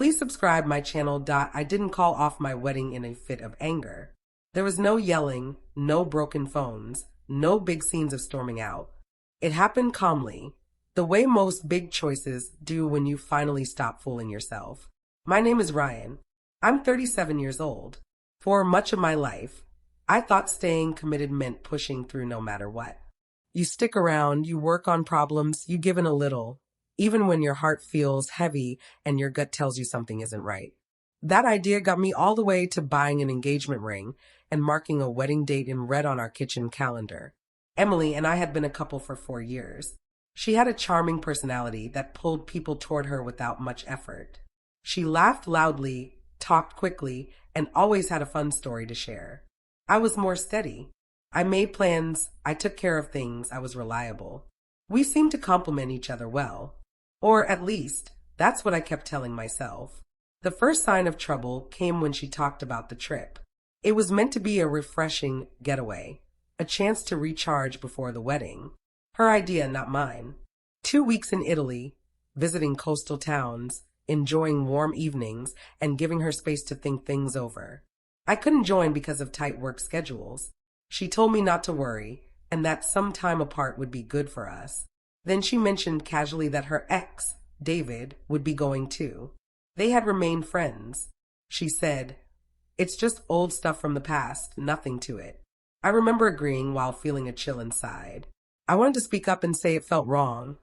Please subscribe my channel. I didn't call off my wedding in a fit of anger. There was no yelling, no broken phones, no big scenes of storming out. It happened calmly, the way most big choices do when you finally stop fooling yourself. My name is Ryan. I'm 37 years old. For much of my life, I thought staying committed meant pushing through no matter what. You stick around, you work on problems, you give in a little, even when your heart feels heavy and your gut tells you something isn't right. That idea got me all the way to buying an engagement ring and marking a wedding date in red on our kitchen calendar. Emily and I had been a couple for 4 years. She had a charming personality that pulled people toward her without much effort. She laughed loudly, talked quickly, and always had a fun story to share. I was more steady. I made plans, I took care of things, I was reliable. We seemed to complement each other well. Or at least, that's what I kept telling myself. The first sign of trouble came when she talked about the trip. It was meant to be a refreshing getaway, a chance to recharge before the wedding. Her idea, not mine. 2 weeks in Italy, visiting coastal towns, enjoying warm evenings, and giving her space to think things over. I couldn't join because of tight work schedules. She told me not to worry, and that some time apart would be good for us. Then she mentioned casually that her ex, David, would be going too. They had remained friends. She said, "It's just old stuff from the past, nothing to it." I remember agreeing while feeling a chill inside. I wanted to speak up and say it felt wrong,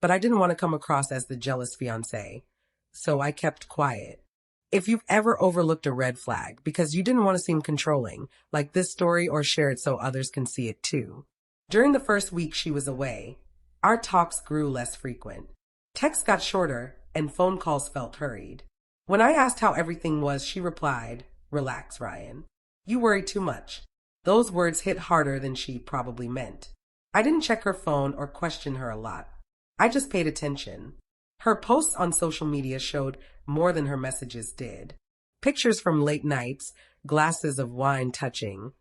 but I didn't want to come across as the jealous fiancé, so I kept quiet. If you've ever overlooked a red flag because you didn't want to seem controlling, like this story, or share it so others can see it too. During the first week she was away, our talks grew less frequent. Texts got shorter and phone calls felt hurried. When I asked how everything was, she replied, "Relax, Ryan. You worry too much." Those words hit harder than she probably meant. I didn't check her phone or question her a lot. I just paid attention. Her posts on social media showed more than her messages did. Pictures from late nights, glasses of wine touching,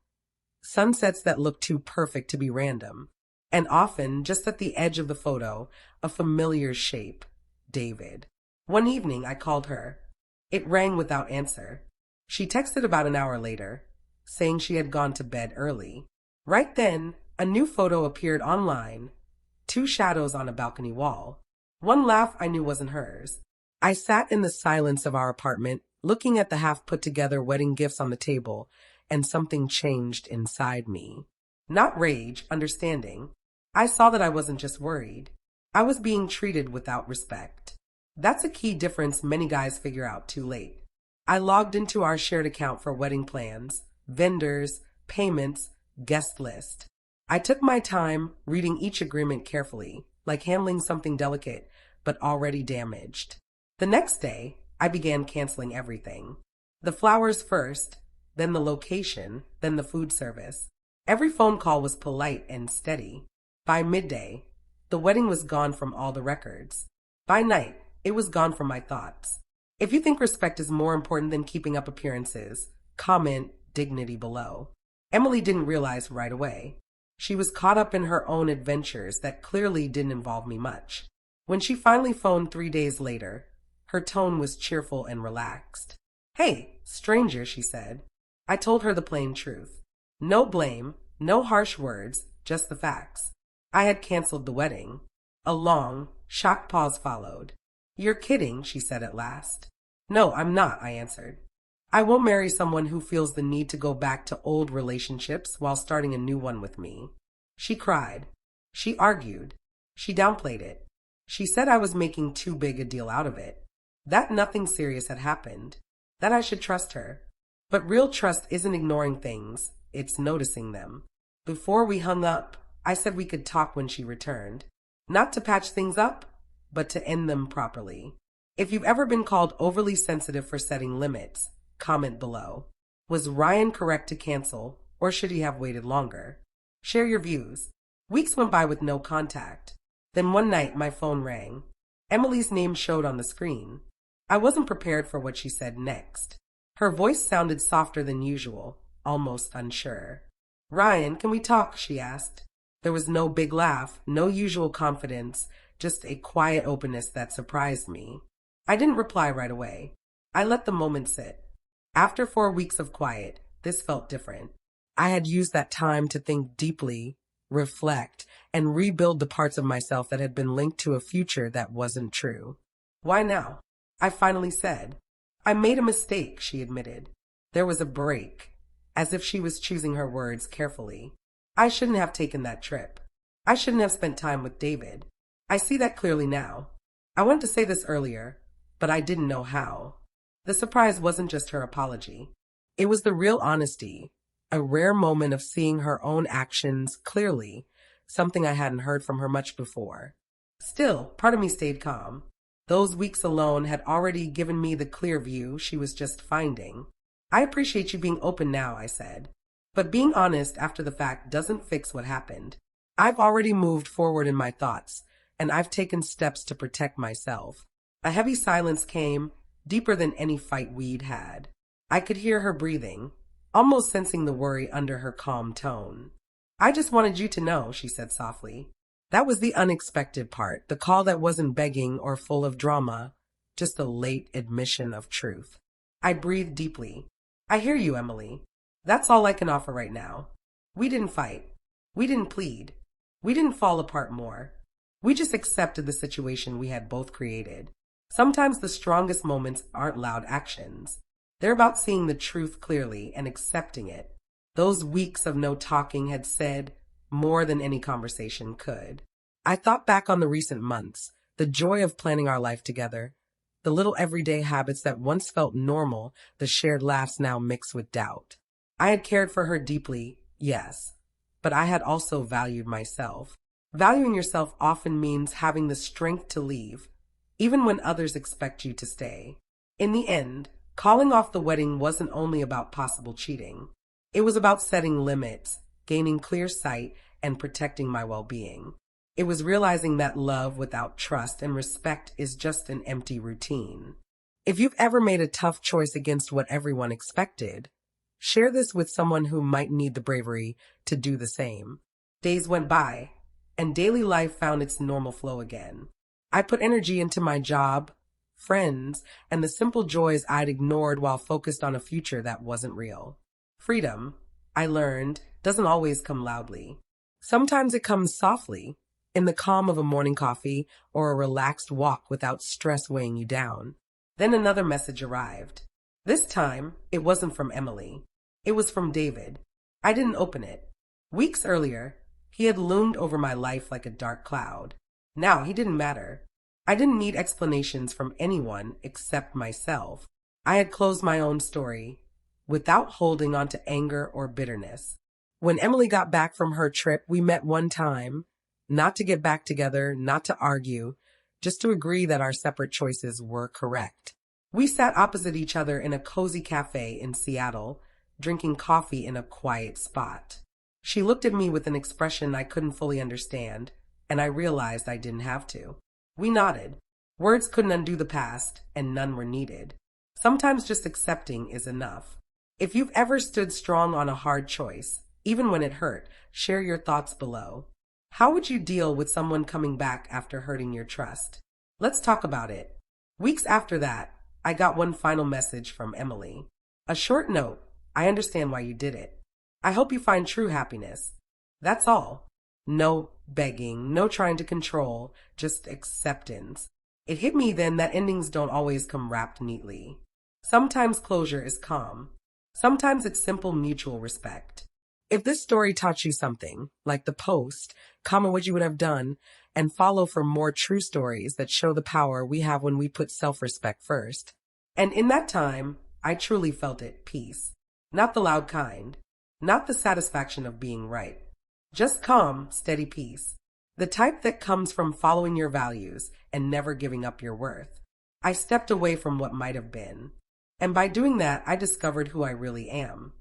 sunsets that looked too perfect to be random, and often, just at the edge of the photo, a familiar shape, David. One evening, I called her. It rang without answer. She texted about an hour later, saying she had gone to bed early. Right then, a new photo appeared online, 2 shadows on a balcony wall. One laugh I knew wasn't hers. I sat in the silence of our apartment, looking at the half-put-together wedding gifts on the table, and something changed inside me. Not rage, understanding. I saw that I wasn't just worried. I was being treated without respect. That's a key difference many guys figure out too late. I logged into our shared account for wedding plans, vendors, payments, guest list. I took my time reading each agreement carefully, like handling something delicate but already damaged. The next day, I began canceling everything. The flowers first, then the location, then the food service. Every phone call was polite and steady. By midday, the wedding was gone from all the records. By night, it was gone from my thoughts. If you think respect is more important than keeping up appearances, comment dignity below. Emily didn't realize right away. She was caught up in her own adventures that clearly didn't involve me much. When she finally phoned 3 days later, her tone was cheerful and relaxed. "Hey, stranger," she said. I told her the plain truth. No blame, no harsh words, just the facts. I had canceled the wedding. A long, shocked pause followed. "You're kidding," she said at last. "No, I'm not," I answered. "I won't marry someone who feels the need to go back to old relationships while starting a new one with me." She cried. She argued. She downplayed it. She said I was making too big a deal out of it, that nothing serious had happened, that I should trust her. But real trust isn't ignoring things, it's noticing them. Before we hung up, I said we could talk when she returned. Not to patch things up, but to end them properly. If you've ever been called overly sensitive for setting limits, comment below. Was Ryan correct to cancel, or should he have waited longer? Share your views. Weeks went by with no contact. Then one night my phone rang. Emily's name showed on the screen. I wasn't prepared for what she said next. Her voice sounded softer than usual, almost unsure. "Ryan, can we talk?" she asked. There was no big laugh, no usual confidence, just a quiet openness that surprised me. I didn't reply right away. I let the moment sit. After 4 weeks of quiet, this felt different. I had used that time to think deeply, reflect, and rebuild the parts of myself that had been linked to a future that wasn't true. Why now? I finally said. I made a mistake, she admitted. There was a break, as if she was choosing her words carefully. I shouldn't have taken that trip. I shouldn't have spent time with David. I see that clearly now. I wanted to say this earlier, but I didn't know how. The surprise wasn't just her apology. It was the real honesty, a rare moment of seeing her own actions clearly, something I hadn't heard from her much before. Still, part of me stayed calm. Those weeks alone had already given me the clear view she was just finding. I appreciate you being open now, I said. But being honest after the fact doesn't fix what happened. I've already moved forward in my thoughts, and I've taken steps to protect myself. A heavy silence came, deeper than any fight we'd had. I could hear her breathing, almost sensing the worry under her calm tone. I just wanted you to know, she said softly. That was the unexpected part, the call that wasn't begging or full of drama, just a late admission of truth. I breathed deeply. I hear you, Emily. That's all I can offer right now. We didn't fight. We didn't plead. We didn't fall apart more. We just accepted the situation we had both created. Sometimes the strongest moments aren't loud actions. They're about seeing the truth clearly and accepting it. Those weeks of no talking had said more than any conversation could. I thought back on the recent months, the joy of planning our life together, the little everyday habits that once felt normal, the shared laughs now mixed with doubt. I had cared for her deeply, yes, but I had also valued myself. Valuing yourself often means having the strength to leave, even when others expect you to stay. In the end, calling off the wedding wasn't only about possible cheating. It was about setting limits, gaining clear sight, and protecting my well-being. It was realizing that love without trust and respect is just an empty routine. If you've ever made a tough choice against what everyone expected, share this with someone who might need the bravery to do the same. Days went by, and daily life found its normal flow again. I put energy into my job, friends, and the simple joys I'd ignored while focused on a future that wasn't real. Freedom, I learned, doesn't always come loudly. Sometimes it comes softly, in the calm of a morning coffee or a relaxed walk without stress weighing you down. Then another message arrived. This time, it wasn't from Emily. It was from David. I didn't open it. Weeks earlier, he had loomed over my life like a dark cloud. Now he didn't matter. I didn't need explanations from anyone except myself. I had closed my own story, without holding on to anger or bitterness. When Emily got back from her trip, we met one time, not to get back together, not to argue, just to agree that our separate choices were correct. We sat opposite each other in a cozy cafe in Seattle, drinking coffee in a quiet spot. She looked at me with an expression I couldn't fully understand, and I realized I didn't have to. We nodded. Words couldn't undo the past, and none were needed. Sometimes just accepting is enough. If you've ever stood strong on a hard choice, even when it hurt, share your thoughts below. How would you deal with someone coming back after hurting your trust? Let's talk about it. Weeks after that, I got one final message from Emily. A short note. I understand why you did it. I hope you find true happiness. That's all. No begging, no trying to control, just acceptance. It hit me then that endings don't always come wrapped neatly. Sometimes closure is calm. Sometimes it's simple mutual respect. If this story taught you something, like the post, comment what you would have done, and follow for more true stories that show the power we have when we put self-respect first. And in that time, I truly felt at peace. Not the loud kind. Not the satisfaction of being right. Just calm, steady peace. The type that comes from following your values and never giving up your worth. I stepped away from what might have been. And by doing that, I discovered who I really am.